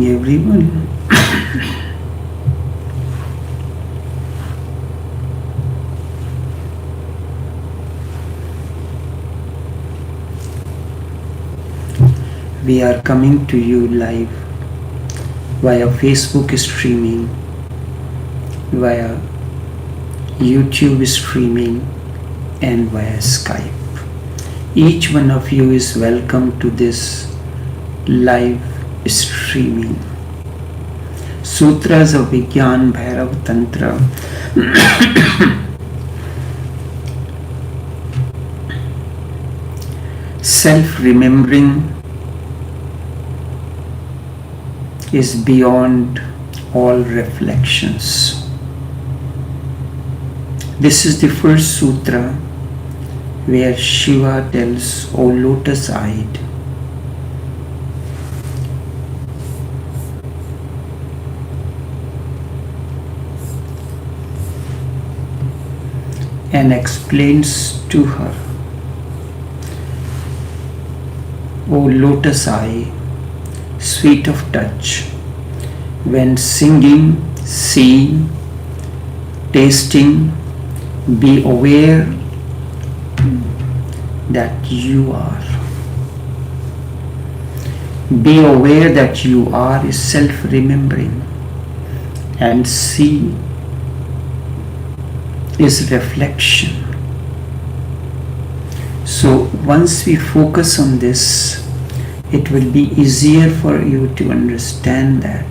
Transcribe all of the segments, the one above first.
evening, everyone. We are coming to you live via Facebook streaming, via YouTube streaming, and via Skype. Each one of you is welcome to this live streaming. Sutras of Vigyan Bhairav Tantra. Self-remembering is beyond all reflections. This is the first sutra where Shiva tells, O lotus-eyed, and explains to her, O lotus eye, sweet of touch, when singing, seeing, tasting, be aware that you are. Be aware that you are is self-remembering, and see is reflection. So once we focus on this, it will be easier for you to understand that.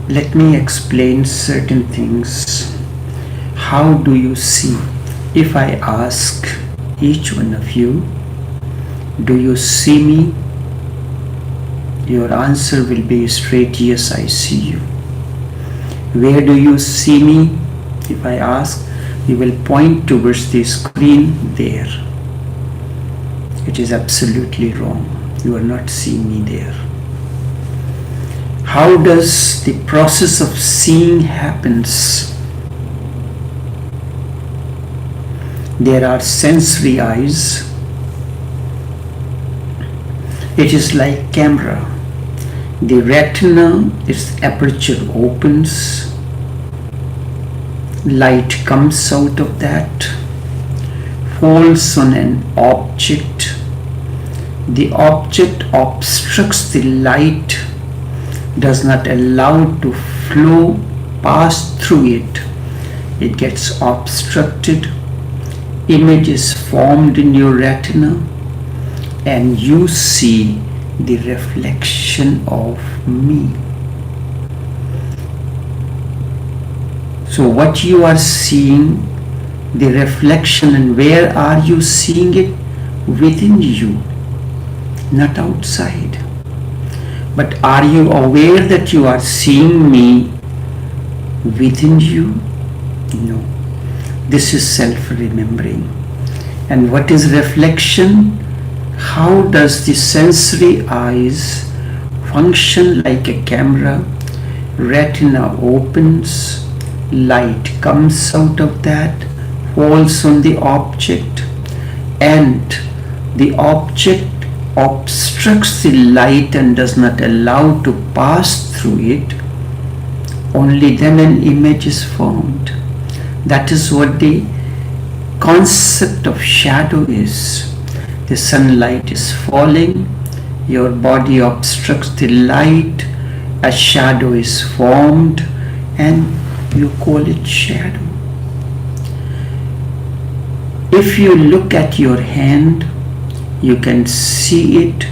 Let me explain certain things. How do you see? If I ask each one of you, do you see me? Your answer will be straight, yes, I see you. Where do you see me? If I ask, you will point towards the screen there. It is absolutely wrong. You are not seeing me there. How does the process of seeing happens? There are sensory eyes. It is like camera. The retina, its aperture opens. Light comes out of that, falls on an object. The object obstructs the light, does not allow to flow, pass through it. It gets obstructed. Image is formed in your retina, and you see the reflection of me. So what you are seeing, the reflection, and where are you seeing it? Within you, not outside. But are you aware that you are seeing me within you? No. This is self-remembering. And what is reflection? How does the sensory eyes function like a camera? Retina opens, light comes out of that, falls on the object, and the object obstructs the light and does not allow to pass through it. Only then an image is formed. That is what the concept of shadow is. The sunlight is falling, your body obstructs the light, a shadow is formed, and you call it shadow. If you look at your hand, you can see it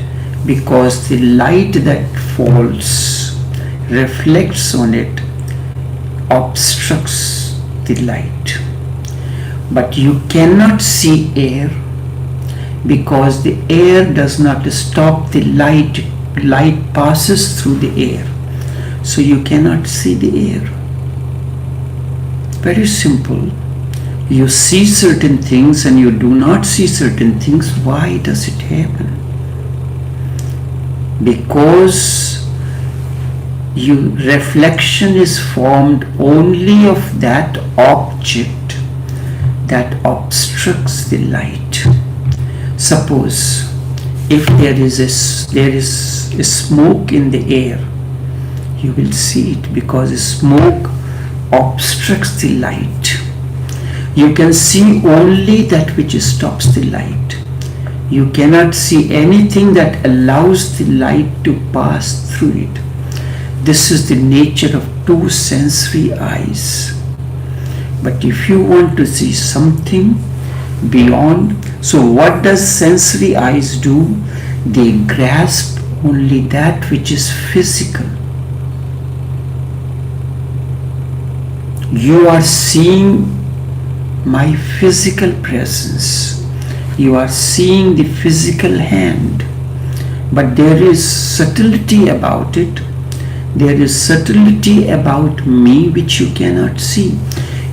because the light that falls, reflects on it, obstructs the light. But you cannot see air because the air does not stop the light. Light passes through the air. So you cannot see the air. Very simple. You see certain things and you do not see certain things. Why does it happen? Because reflection is formed only of that object that obstructs the light. Suppose if there is smoke in the air, you will see it, because smoke obstructs the light. You can see only that which stops the light. You cannot see anything that allows the light to pass through it. This is the nature of two sensory eyes. But if you want to see something beyond, so what does sensory eyes do? They grasp only that which is physical. You are seeing my physical presence. You are seeing the physical hand. But there is subtlety about it. There is subtlety about me which you cannot see.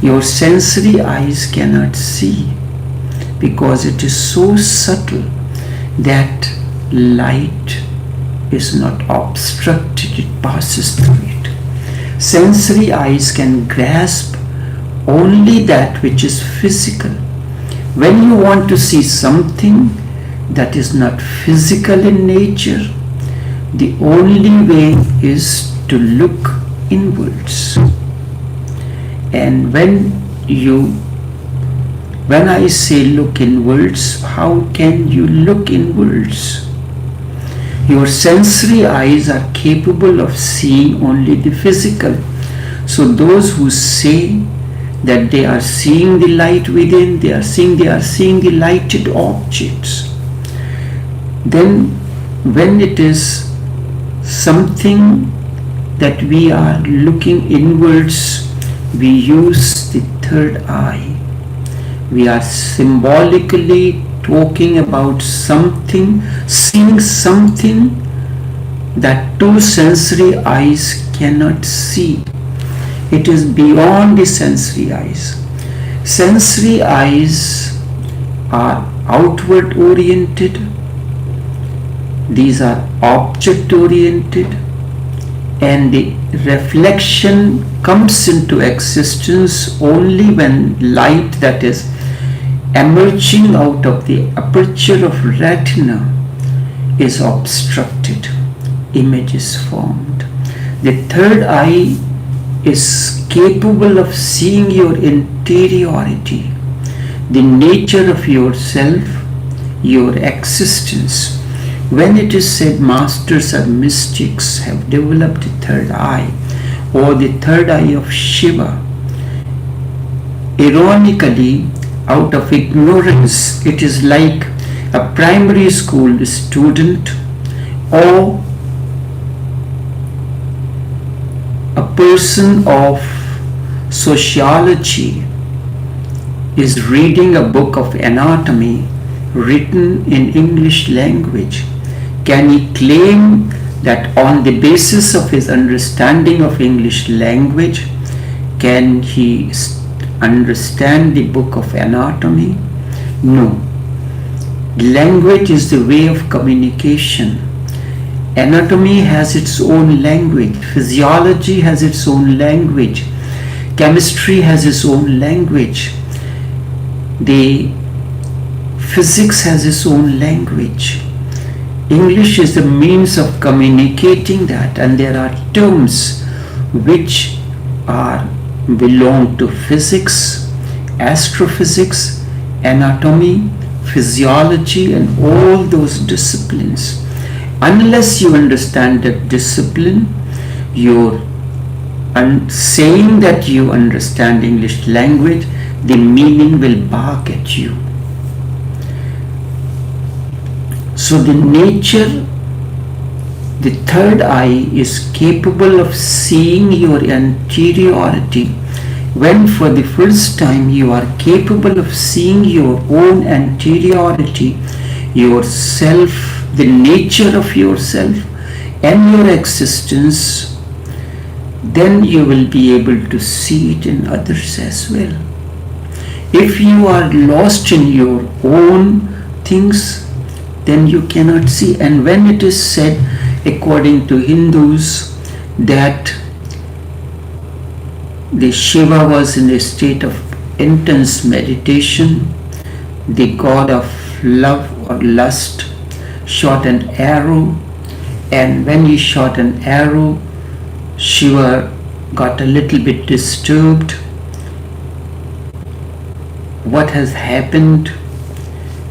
Your sensory eyes cannot see, because it is so subtle that light is not obstructed, it passes through it. Sensory eyes can grasp only that which is physical. When you want to see something that is not physical in nature, the only way is to look inwards. And when I say look inwards, how can you look inwards? Your sensory eyes are capable of seeing only the physical. So those who say that they are seeing the light within, they are seeing the lighted objects. Then when it is something that we are looking inwards, we use the third eye. We are symbolically talking about something, seeing something that two sensory eyes cannot see. It is beyond the sensory eyes. Sensory eyes are outward oriented. These are object oriented, and the reflection comes into existence only when light that is emerging out of the aperture of retina is obstructed. Image is formed. The third eye is capable of seeing your interiority, the nature of yourself, your existence. When it is said masters or mystics have developed the third eye, or the third eye of Shiva, ironically, out of ignorance, it is like a primary school student or a person of sociology is reading a book of anatomy written in English language. Can he claim that on the basis of his understanding of English language, can he understand the book of anatomy? No. Language is the way of communication. Anatomy has its own language. Physiology has its own language. Chemistry has its own language. The physics has its own language. English is the means of communicating that, and there are terms which belong to physics, astrophysics, anatomy, physiology, and all those disciplines. Unless you understand that discipline, you're saying that you understand English language, the meaning will bark at you. So the nature, the third eye is capable of seeing your interiority. When for the first time you are capable of seeing your own interiority, yourself, the nature of yourself and your existence, then you will be able to see it in others as well. If you are lost in your own things, then you cannot see. And when it is said, according to Hindus, that the Shiva was in a state of intense meditation, the god of love or lust shot an arrow and when he shot an arrow, Shiva got a little bit disturbed. What has happened?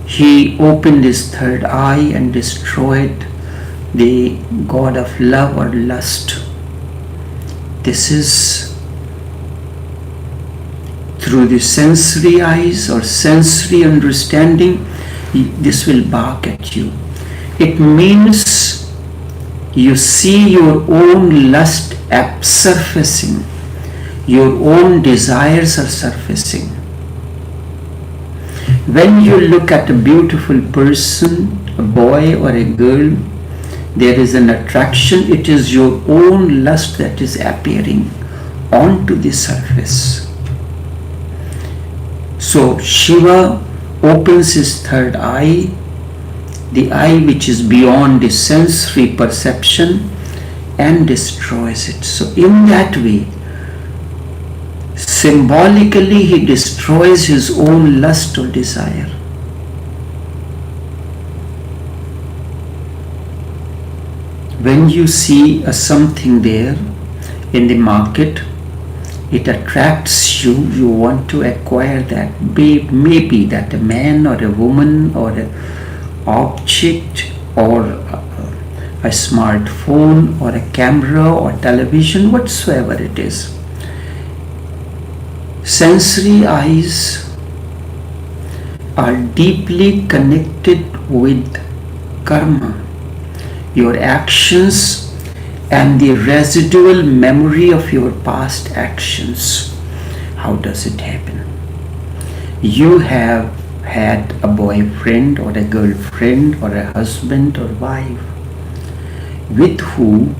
He opened his third eye and destroyed the god of love or lust. This is through the sensory eyes or sensory understanding. This will bark at you. It means you see your own lust surfacing, your own desires are surfacing. When you look at a beautiful person, a boy or a girl, there is an attraction. It is your own lust that is appearing onto the surface. So Shiva opens his third eye, the eye which is beyond the sensory perception, and destroys it. So in that way, symbolically he destroys his own lust or desire. When you see a something there in the market, it attracts you, you want to acquire that. Maybe that a man or a woman or an object or a smartphone or a camera or television, whatsoever it is. Sensory eyes are deeply connected with karma, your actions, and the residual memory of your past actions. How does it happen? You have had a boyfriend or a girlfriend or a husband or wife with whom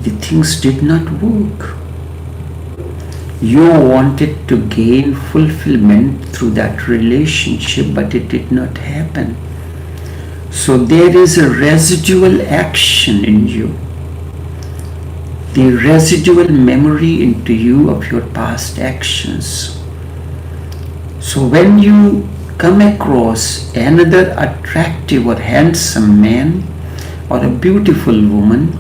the things did not work. You wanted to gain fulfillment through that relationship, but it did not happen. So there is a residual action in you, the residual memory into you of your past actions. So when you come across another attractive or handsome man or a beautiful woman,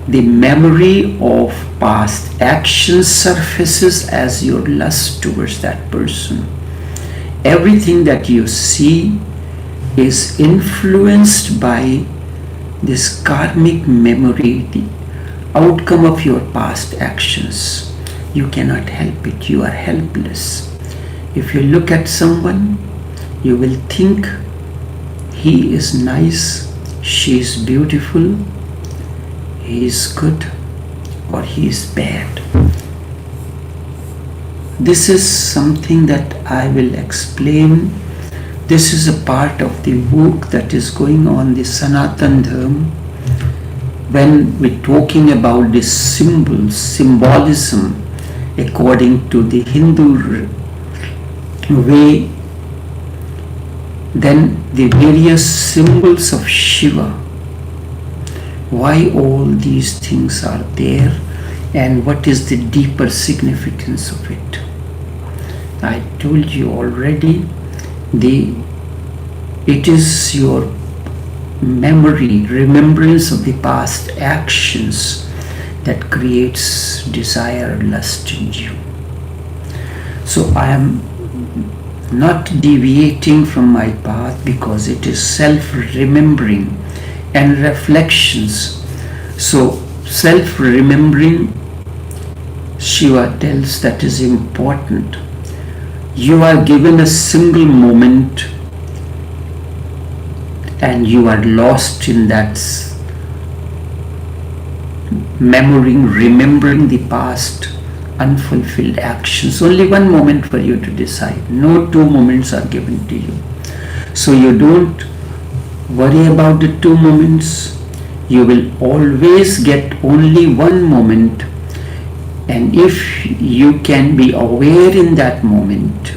the memory of past actions surfaces as your lust towards that person. Everything that you see is influenced by this karmic memory, the outcome of your past actions. You cannot help it. You are helpless. If you look at someone, you will think he is nice, she is beautiful, he is good, or he is bad. This is something that I will explain. This is a part of the work that is going on, the Sanatan Dharma. When we're talking about the symbolism, according to the Hindu way, then the various symbols of Shiva, why all these things are there, and what is the deeper significance of it. I told you already, it is your memory, remembrance of the past actions that creates desire, lust in you. So I am not deviating from my path because it is self-remembering and reflections. So self-remembering, Shiva tells, that is important. You are given a single moment and you are lost in that remembering the past unfulfilled actions. Only one moment for you to decide. No 2 moments are given to you. So you don't worry about the 2 moments. You will always get only one moment. And if you can be aware in that moment,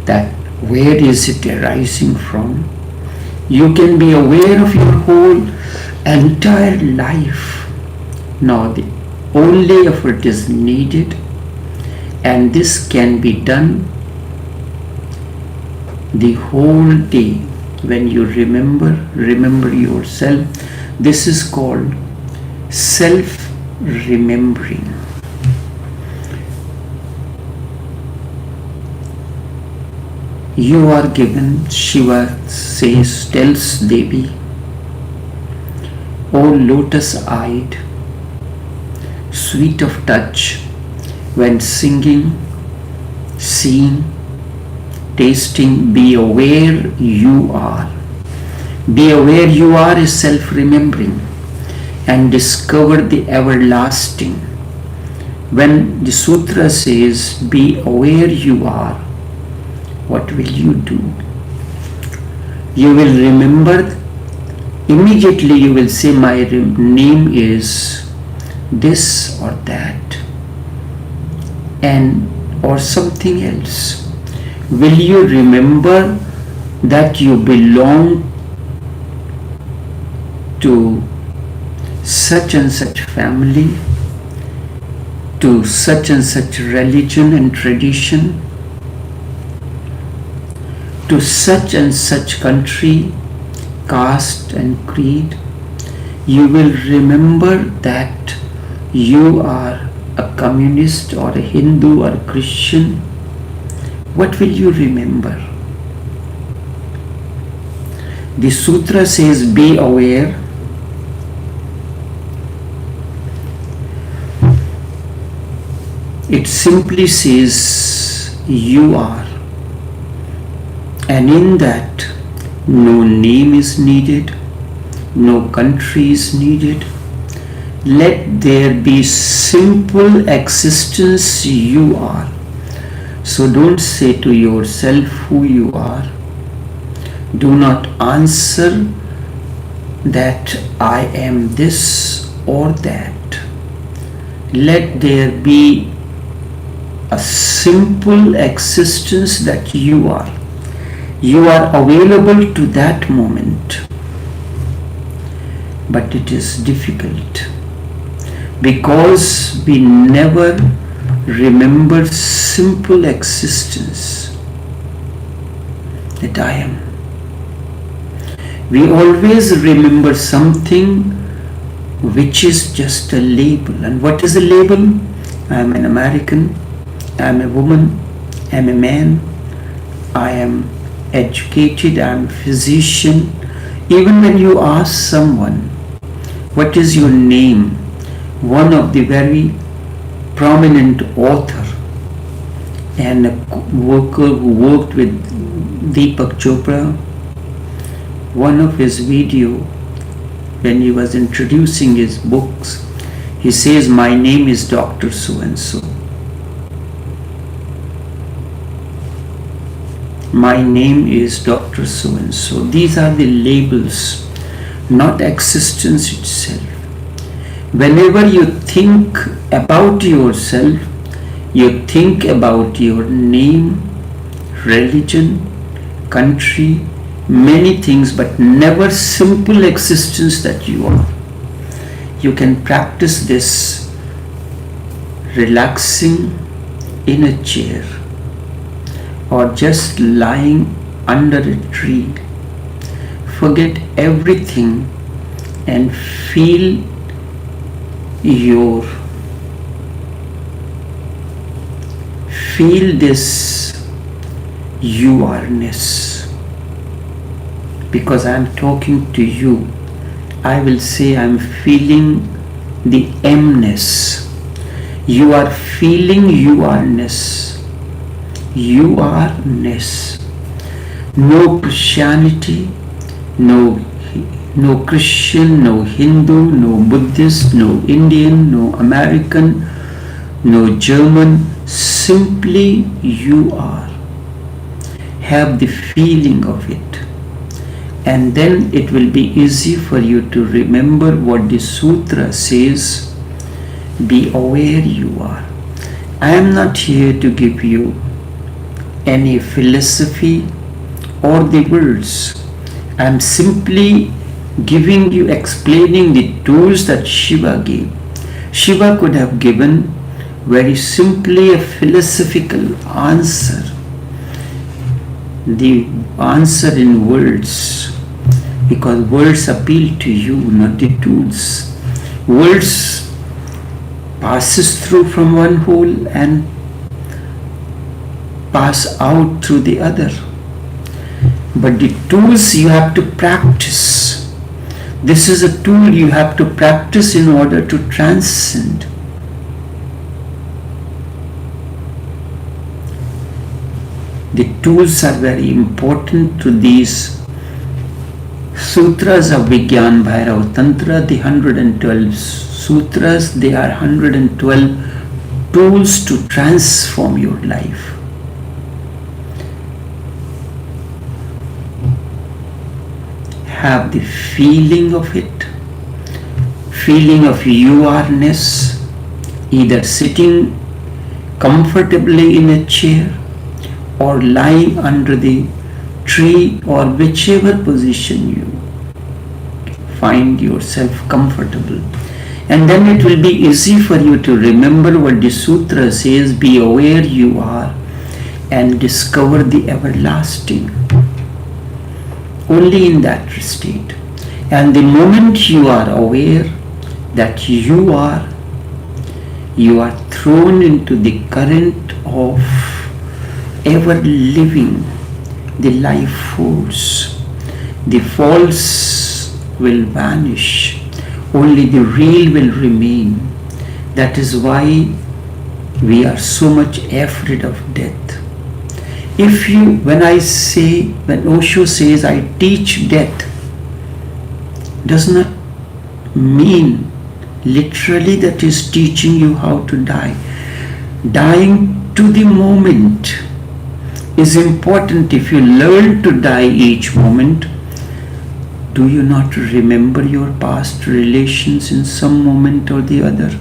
that where is it arising from, you can be aware of your whole entire life. Now the only effort is needed, and this can be done the whole day. when you remember yourself. This is called self-remembering. You are given, Shiva tells Devi, O lotus-eyed, sweet of touch, when singing, seeing, tasting, be aware you are. Be aware you are is self-remembering, and discover the everlasting. When the sutra says, be aware you are, what will you do? You will remember, immediately you will say, my name is this or that, and or something else. Will you remember that you belong to such and such family, to such and such religion and tradition, to such and such country, caste and creed? You will remember that you are a communist or a Hindu or a Christian. What will you remember? The sutra says, be aware. It simply says, you are. And in that, no name is needed, no country is needed. Let there be simple existence, you are. So don't say to yourself who you are. Do not answer that I am this or that. Let there be a simple existence that you are. You are available to that moment. But it is difficult because we never remember simple existence that I am. We always remember something which is just a label. And what is a label? I am an American, I am a woman, I am a man, I am educated, I am a physician. Even when you ask someone, what is your name? One of the very prominent author and a worker who worked with Deepak Chopra, one of his video when he was introducing his books, he says, my name is Dr. So-and-so. My name is Dr. So-and-so. These are the labels, not existence itself. Whenever you think about yourself, you think about your name, religion, country, many things, but never simple existence that you are. You can practice this relaxing in a chair or just lying under a tree. Forget everything and feel this you are-ness. Because I am talking to you, I will say I am feeling the M-ness. You are feeling you are-ness. You are-ness. No Christianity, no Christian, no Hindu, no Buddhist, no Indian, no American, no German. Simply you are. Have the feeling of it. And then it will be easy for you to remember what the sutra says. Be aware you are. I am not here to give you any philosophy or the words. I am simply giving you, explaining the tools that Shiva gave. Shiva could have given very simply a philosophical answer. the answer in words, because words appeal to you, not the tools. Words passes through from one hole and pass out through the other. But the tools you have to practice. This is a tool you have to practice in order to transcend. The tools are very important to these sutras of Vigyan Bhairav Tantra, the 112 sutras. They are 112 tools to transform your life. Have the feeling of it, feeling of you-are-ness, either sitting comfortably in a chair or lying under the tree, or whichever position you find yourself comfortable. And then it will be easy for you to remember what the sutra says: be aware you are and discover the everlasting. Only in that state. And the moment you are aware that you are thrown into the current of ever living, the life force. The false will vanish, only the real will remain. That is why we are so much afraid of death. When Osho says, I teach death, does not mean literally that is teaching you how to die. Dying to the moment is important. If you learn to die each moment, do you not remember your past relations in some moment or the other?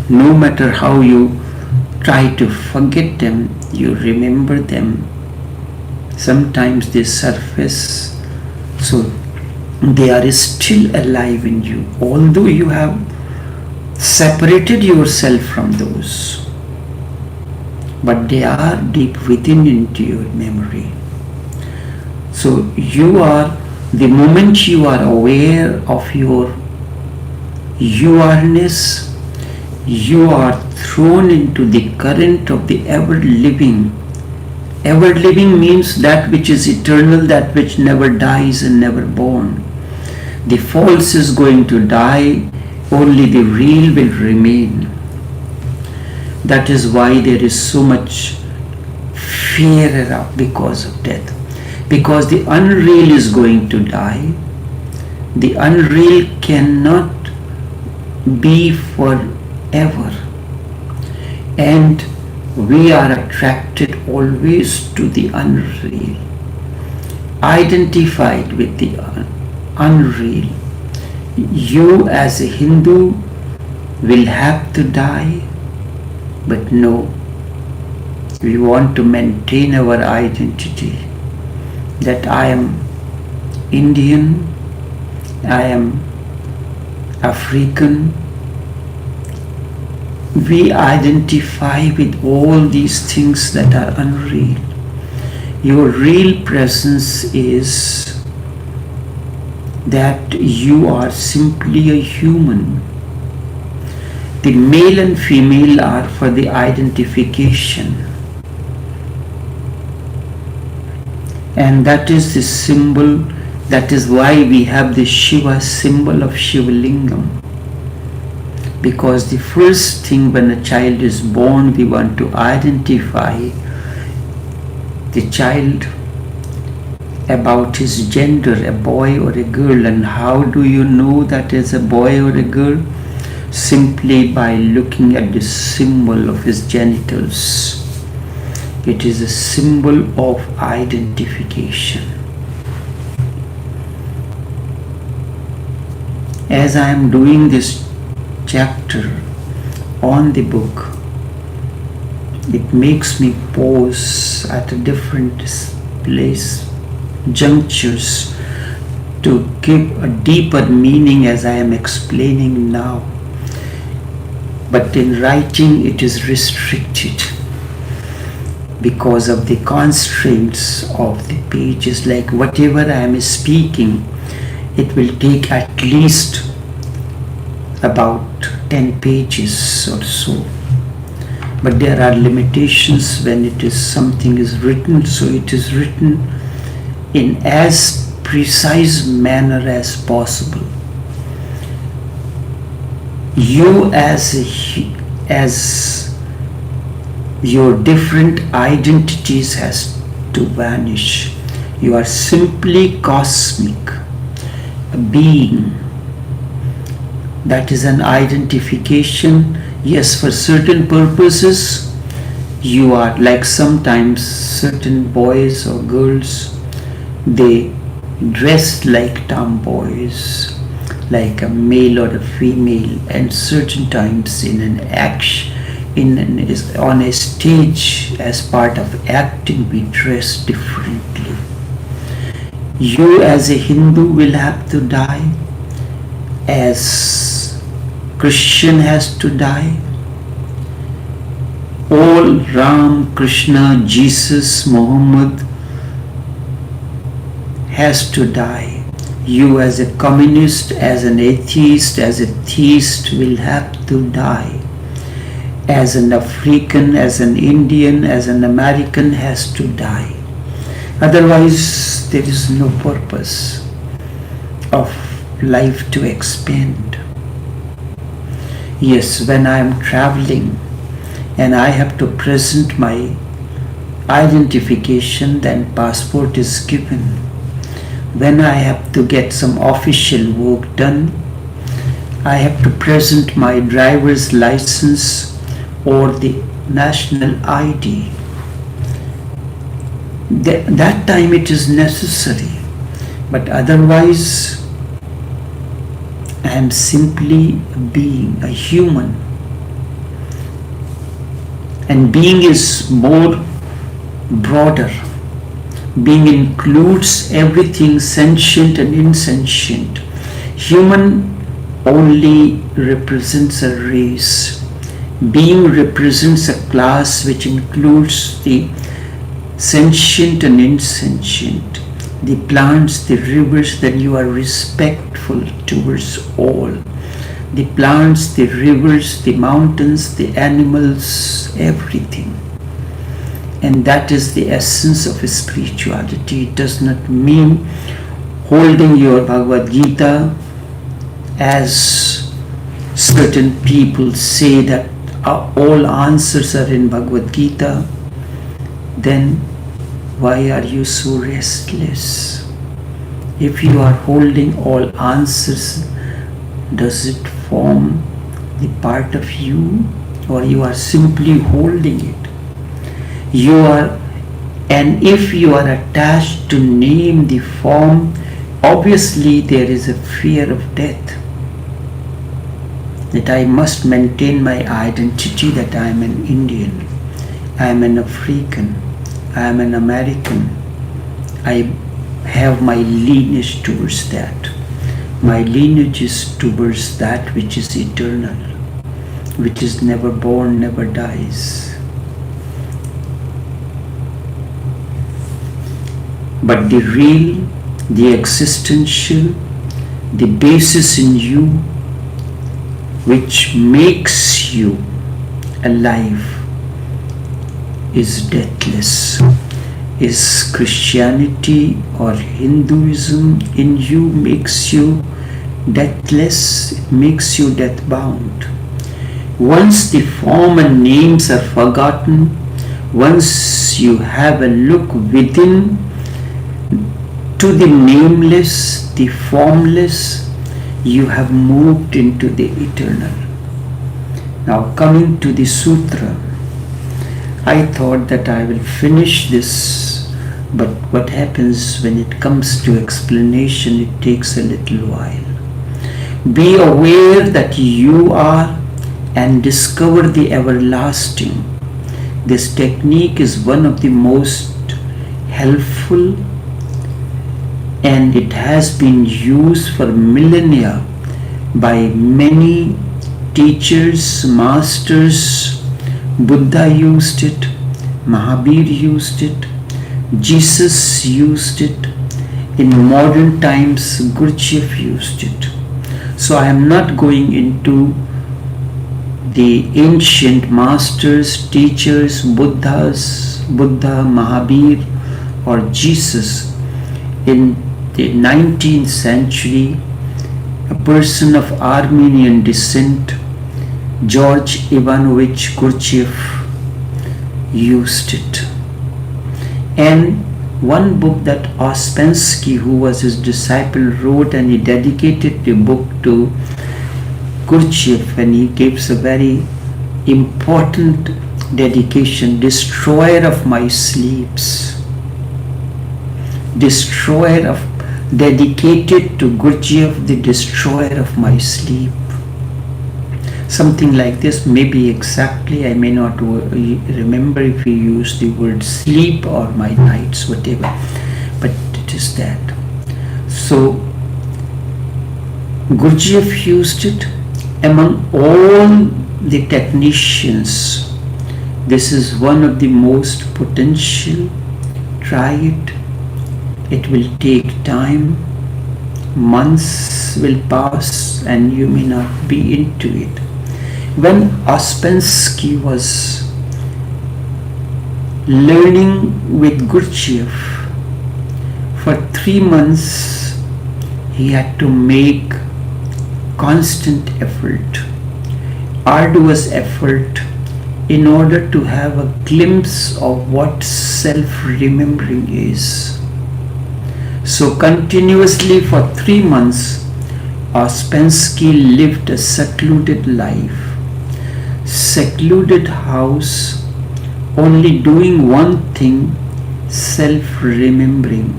No matter how you try to forget them, you remember them. Sometimes they surface, so they are still alive in you, although you have separated yourself from those. But they are deep within into your memory. So the moment you are aware of your you-are-ness, you are thrown into the current of the ever-living. Ever-living means that which is eternal, that which never dies and never born. The false is going to die, only the real will remain. That is why there is so much fear around because of death. Because the unreal is going to die. The unreal cannot be forever. And we are attracted always to the unreal, identified with the unreal. You as a Hindu will have to die, but no, we want to maintain our identity that I am Indian, I am African. We identify with all these things that are unreal. Your real presence is that you are simply a human. The male and female are for the identification. And that is the symbol, that is why we have the Shiva symbol of Shiva Lingam. Because the first thing when a child is born, we want to identify the child about his gender, a boy or a girl. And how do you know that is a boy or a girl? Simply by looking at the symbol of his genitals. It is a symbol of identification. As I am doing this chapter on the book, it makes me pause at a different junctures to give a deeper meaning as I am explaining now. But in writing it is restricted. because of the constraints of the pages. Like whatever I am speaking, it will take at least about 10 pages or so. But there are limitations when it is something is written, so it is written in as precise manner as possible. You as your different identities has to vanish. You are simply cosmic, a being. That is an identification. Yes, for certain purposes, you are like sometimes certain boys or girls, they dress like tomboys, like a male or a female, and certain times in an action, on a stage as part of acting, we dress differently. You as a Hindu will have to die, as Christian has to die. All Ram, Krishna, Jesus, Muhammad has to die. You as a communist, as an atheist, as a theist will have to die. As an African, as an Indian, as an American has to die. Otherwise, there is no purpose of life to expand. Yes, when I am traveling and I have to present my identification, then passport is given. When I have to get some official work done, I have to present my driver's license or the national ID. That time it is necessary, but otherwise I am simply a being, a human. And being is more broader. Being includes everything sentient and insentient. Human only represents a race. Being represents a class which includes the sentient and insentient, the plants, the rivers, that you are respectful towards all. The plants, the rivers, the mountains, the animals, everything. And that is the essence of spirituality. It does not mean holding your Bhagavad Gita, as certain people say that all answers are in Bhagavad Gita. Then why are you so restless? If you are holding all answers, does it form the part of you, or you are simply holding it? And if you are attached to name, the form, obviously there is a fear of death. That I must maintain my identity, that I am an Indian, I am an African, I am an American. I have my lineage towards that. My lineage is towards that which is eternal, which is never born, never dies. But the real, the existential, the basis in you, which makes you alive, is deathless. Is Christianity or Hinduism in you makes you deathless, makes you death-bound. Once the form and names are forgotten, once you have a look within to the nameless, the formless, you have moved into the eternal. Now coming to the sutra, I thought that I will finish this, but what happens when it comes to explanation, it takes a little while. Be aware that you are and discover the everlasting. This technique is one of the most helpful, and it has been used for millennia by many teachers, masters. Buddha used it, Mahabir used it, Jesus used it, in modern times Gurdjieff used it. So I am not going into the ancient masters, teachers, Buddha, Mahabir or Jesus. In the 19th century, a person of Armenian descent, George Ivanovich Gurdjieff, used it. And one book that Ouspensky, who was his disciple, wrote, and he dedicated the book to Gurdjieff, and he gives a very important dedication: destroyer of my sleeps. Destroyer of, dedicated to Gurdjieff, the destroyer of my sleep. Something like this, maybe exactly, I may not remember if he used the word sleep or my nights, whatever, but it is that. So Gurdjieff used it. Among all the technicians, this is one of the most potential. Try it. It will take time. Months will pass and you may not be into it. When Ouspensky was learning with Gurdjieff, for 3 months he had to make constant effort, arduous effort, in order to have a glimpse of what self-remembering is. So continuously for 3 months, Ouspensky lived a secluded life, secluded house, only doing one thing, self-remembering.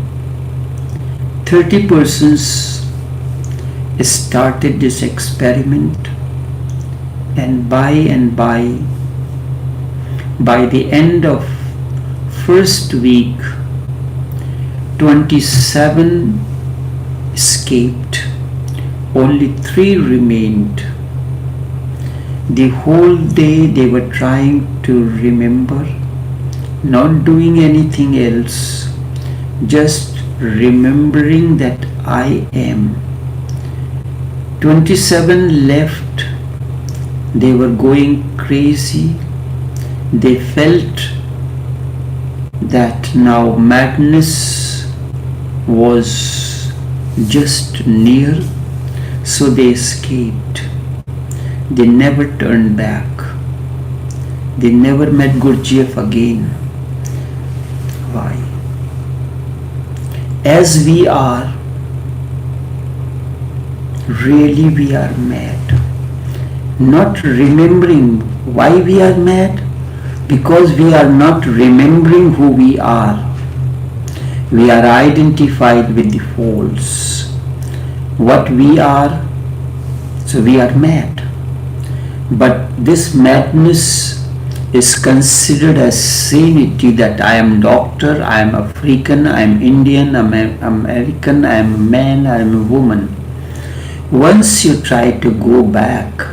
30 persons started this experiment, and by the end of first week, 27 escaped, only 3 remained. The whole day they were trying to remember, not doing anything else, just remembering that I am. 27 left. They were going crazy. They felt that now madness was just near, so they escaped. They never turned back. They never met Gurdjieff again. Why? As we are, really we are mad. Not remembering why we are mad? Because we are not remembering who we are. We are identified with the false. What we are, so we are mad. But this madness is considered as sanity, that I am doctor, I am African, I am Indian, I am American, I am a man, I am a woman. Once you try to go back,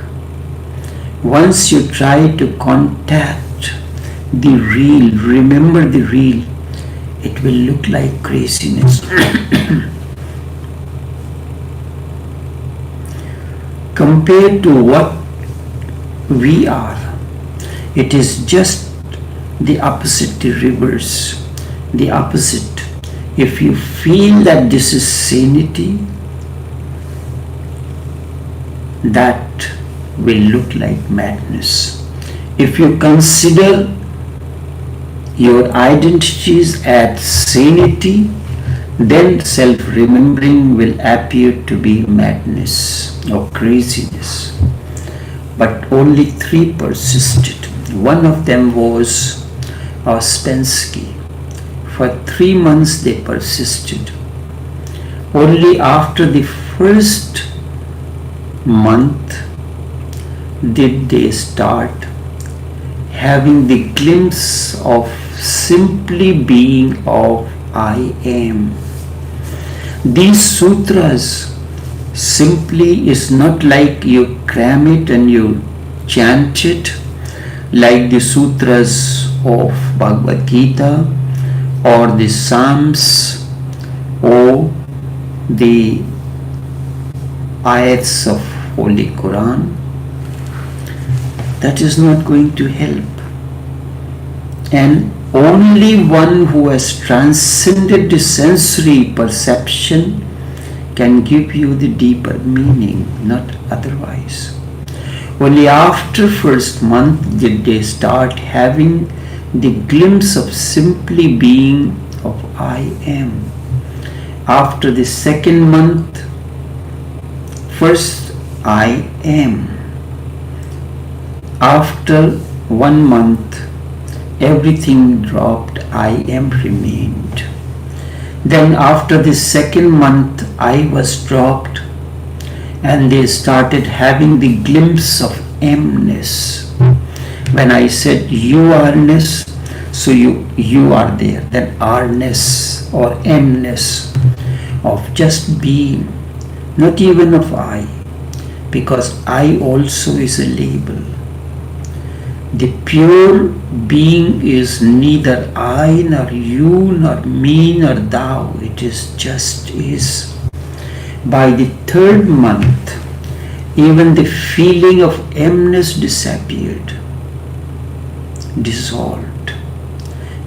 once you try to contact the real, remember the real, it will look like craziness. Compared to what we are, it is just the opposite, the reverse, the opposite. If you feel that this is sanity, that will look like madness. If you consider your identities as sanity, then self-remembering will appear to be madness or craziness. But only 3 persisted. One of them was Ouspensky. For 3 months they persisted. Only after the first month did they start having the glimpse of simply being of I am. These sutras simply is not like you cram it and you chant it like the sutras of Bhagavad Gita or the Psalms or the ayats of Holy Quran, that is not going to help. And only one who has transcended the sensory perception can give you the deeper meaning, not otherwise. Only after first month did they start having the glimpse of simply being of I am. After the second month, first I am. After 1 month, everything dropped, I am remained. Then after the second month, I was dropped, and they started having the glimpse of amness. When I said you are-ness, so you are there. Then are-ness or amness of just being, not even of I, because I also is a label. The pure being is neither I nor you nor me nor thou. It is just is. By the third month, even the feeling of amness disappeared, dissolved,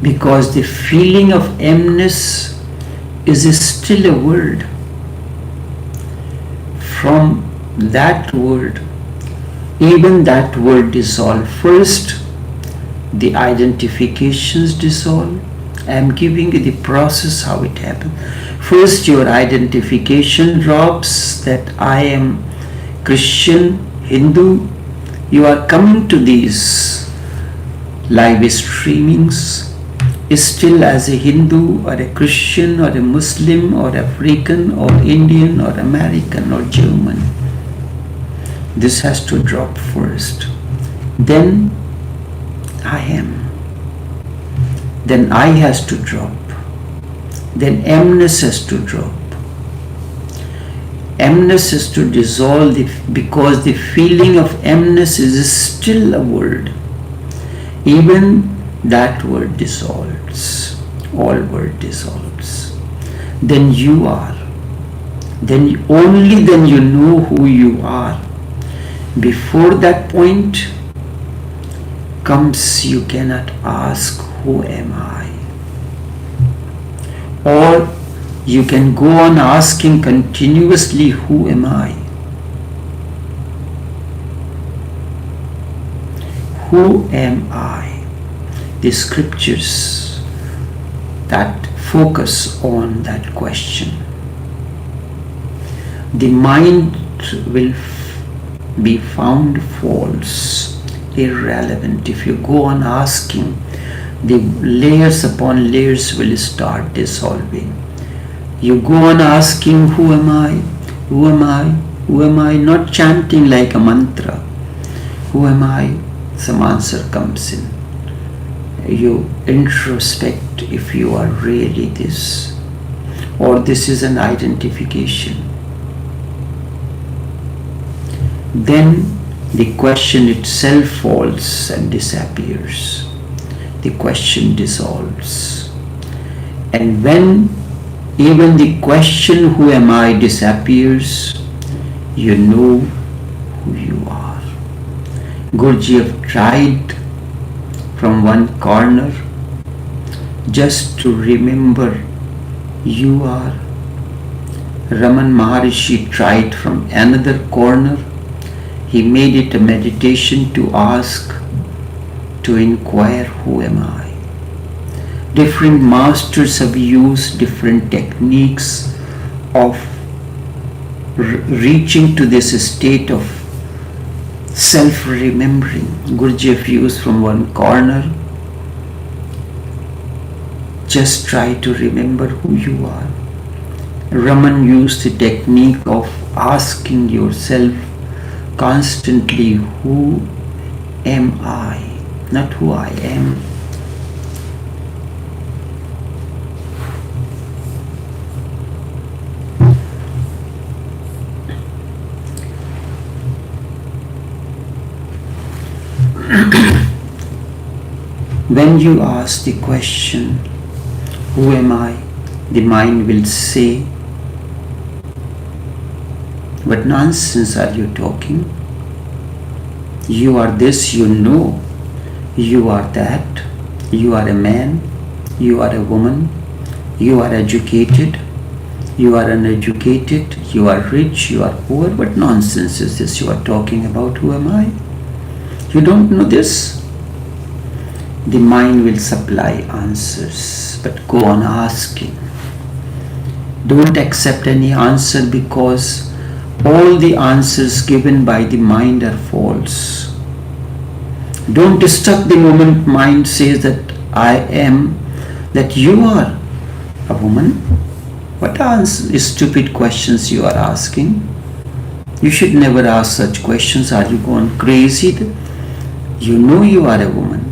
because the feeling of amness is still a word. From that word, even that word dissolved. First, the identifications dissolve. I am giving you the process how it happened. First, your identification drops that I am Christian, Hindu. You are coming to these live streamings still as a Hindu or a Christian or a Muslim or African or Indian or American or German. This has to drop first. Then I am. Then I has to drop. Then amness has to drop. Amness has to dissolve because the feeling of amness is still a word. Even that word dissolves. All word dissolves. Then you are. Then only then you know who you are. Before that point comes, you cannot ask, who am I? Or you can go on asking continuously, who am I? Who am I? The scriptures that focus on that question. The mind will be found false, irrelevant. If you go on asking, the layers upon layers will start dissolving. You go on asking, who am I? Who am I? Who am I? Not chanting like a mantra. Who am I? Some answer comes in. You introspect if you are really this, or this is an identification. Then the question itself falls and disappears. The question dissolves. And when even the question, who am I, disappears, you know who you are. Guruji have tried from one corner just to remember you are. Raman Maharishi tried from another corner. He made it a meditation to ask, to inquire, who am I? Different masters have used different techniques of reaching to this state of self-remembering. Guruji have used from one corner, just try to remember who you are. Raman used the technique of asking yourself constantly, who am I? Not who I am. When you ask the question, who am I? The mind will say, what nonsense are you talking? You are this, you know. You are that. You are a man. You are a woman. You are educated. You are uneducated. You are rich. You are poor. What nonsense is this you are talking about? Who am I? You don't know this? The mind will supply answers, but go on asking. Don't accept any answer, because all the answers given by the mind are false. Don't disturb the moment mind says that I am, that you are a woman. What stupid questions you are asking? You should never ask such questions. Are you gone crazy? You know you are a woman.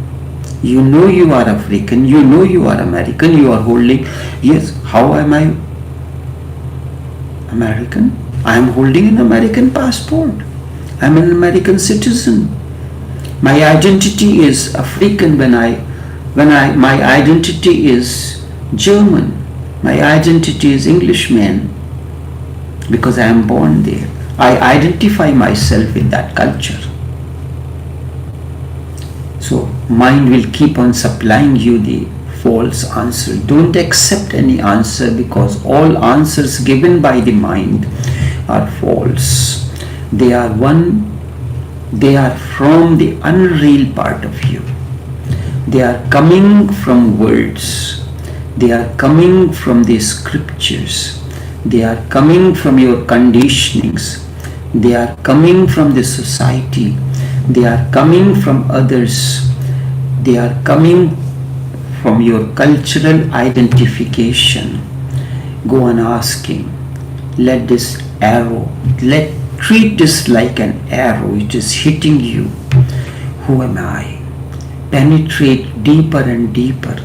You know you are African. You know you are American. You are holding, yes, how am I American? I am holding an American passport. I am an American citizen. My identity is African my identity is German. My identity is Englishman, because I am born there. I identify myself with that culture. So mind will keep on supplying you the false answer. Don't accept any answer, because all answers given by the mind are false. They are from the unreal part of you. They are coming from words. They are coming from the scriptures. They are coming from your conditionings. They are coming from the society. They are coming from others. They are coming from your cultural identification. Go on asking. Let this arrow, treat this like an arrow. It is hitting you. Who am I? Penetrate deeper and deeper.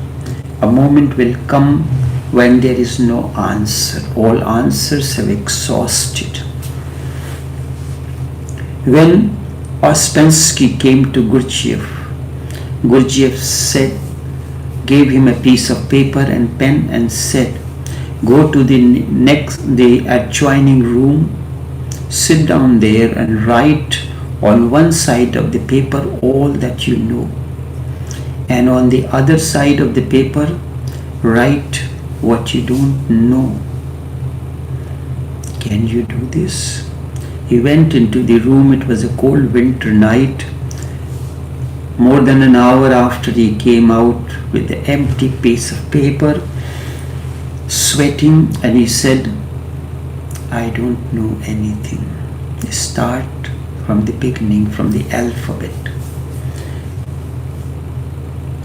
A moment will come when there is no answer. All answers have exhausted. When Ouspensky came to Gurdjieff gave him a piece of paper and pen and said, go to the adjoining room, sit down there and write on one side of the paper all that you know, and on the other side of the paper write what you don't know. Can you do this? He went into the room. It was a cold winter night. More than an hour after he came out with the empty piece of paper, sweating, and he said, I don't know anything. Start from the beginning, from the alphabet.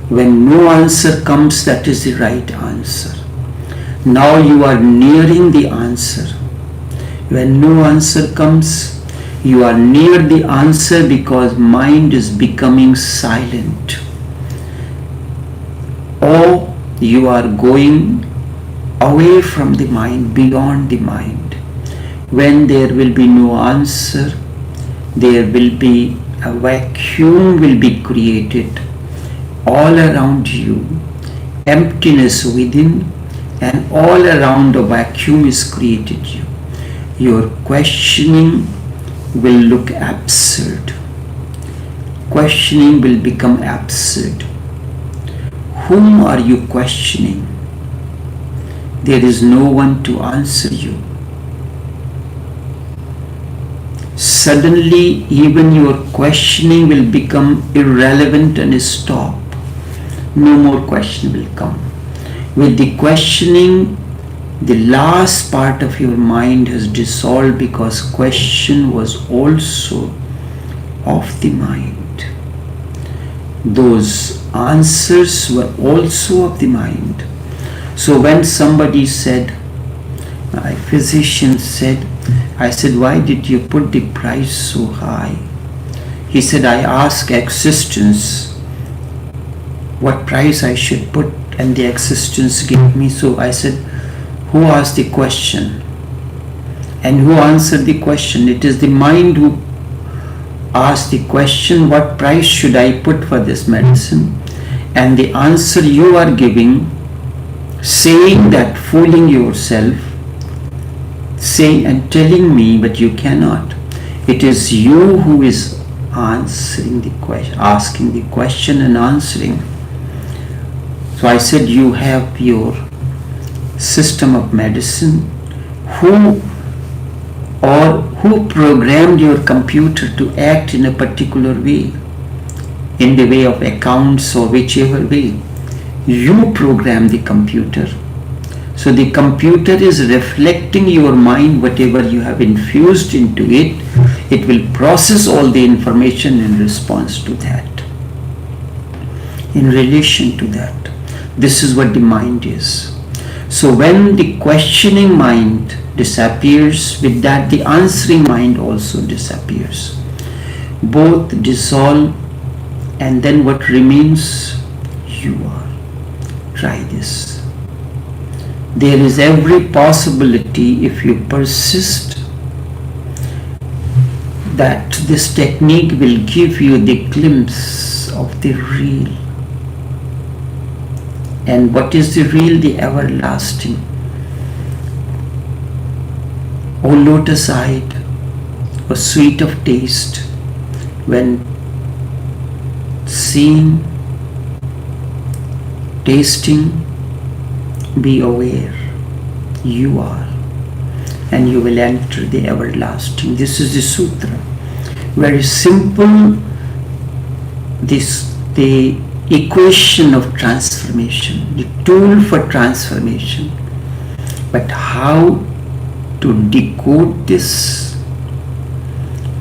When no answer comes, that is the right answer. Now you are nearing the answer. When no answer comes, you are near the answer, because mind is becoming silent. Or you are going away from the mind, beyond the mind. When there will be no answer, there will be a vacuum will be created all around you, emptiness within, and all around a vacuum is created you. Your questioning will look absurd. Questioning will become absurd. Whom are you questioning? There is no one to answer you. Suddenly, even your questioning will become irrelevant and stop. No more question will come. With the questioning, the last part of your mind has dissolved, because question was also of the mind. Those answers were also of the mind. So when somebody said, my physician said, I said, why did you put the price so high? He said, I asked existence what price I should put, and the existence gave me. So I said, who asked the question? And who answered the question? It is the mind who asked the question, what price should I put for this medicine? and the answer you are giving, saying that, fooling yourself, saying and telling me, but you cannot. It is you who is answering the question, asking the question and answering. So I said you have your system of medicine. Who programmed your computer to act in a particular way, in the way of accounts or whichever way? You program the computer. So the computer is reflecting your mind, whatever you have infused into it. It will process all the information in response to that, in relation to that. This is what the mind is. So when the questioning mind disappears, with that the answering mind also disappears. Both dissolve, and then what remains? You are. Try this. There is every possibility, if you persist, that this technique will give you the glimpse of the real. And what is the real? The everlasting. O lotus-eyed, O sweet of taste, when seeing, tasting, be aware, you are, and you will enter the everlasting. This is the sutra. Very simple, the equation of transformation, the tool for transformation. But how to decode this?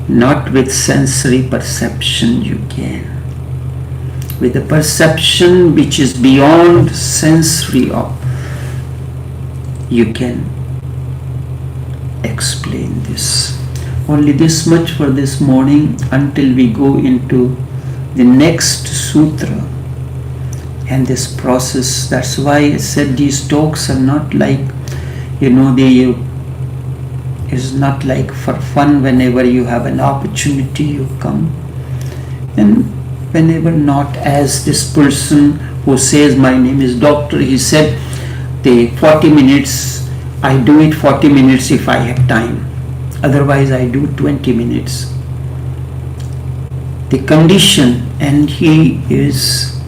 Not with sensory perception you can. With a perception which is beyond sensory, you can explain this. Only this much for this morning, until we go into the next sutra and this process. That's why I said these talks are not like, they is not like for fun. Whenever you have an opportunity, you come, and whenever not, as this person who says, my name is doctor, he said, the 40 minutes, I do it 40 minutes if I have time, otherwise I do 20 minutes. The condition, and he is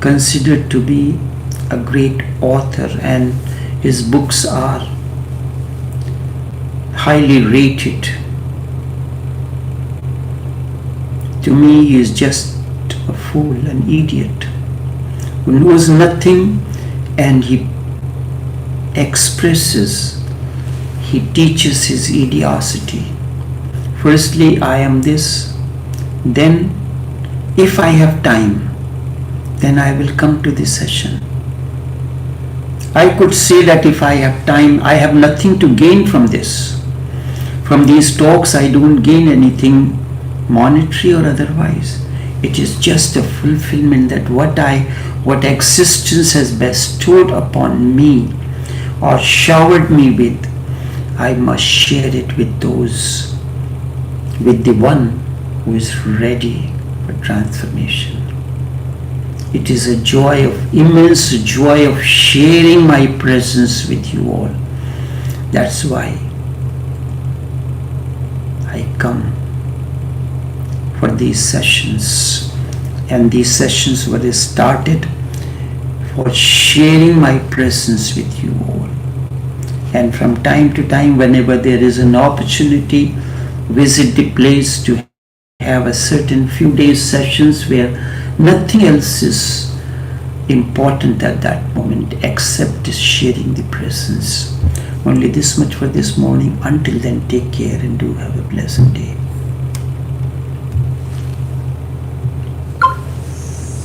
considered to be a great author, and his books are highly rated. To me, he is just a fool, an idiot, who knows nothing, and he expresses, he teaches his idiocy. Firstly, I am this, then if I have time, then I will come to this session. I could say that if I have time, I have nothing to gain from this. From these talks, I don't gain anything monetary or otherwise. It is just a fulfillment that what existence has bestowed upon me or showered me with, I must share it with those, with the one who is ready for transformation. It is a joy of immense joy of sharing my presence with you all. That's why I come for these sessions, and these sessions were started for sharing my presence with you all. And from time to time, whenever there is an opportunity, visit the place to have a certain few days sessions where nothing else is important at that moment except sharing the presence. Only this much for this morning. Until then, take care and do have a pleasant day.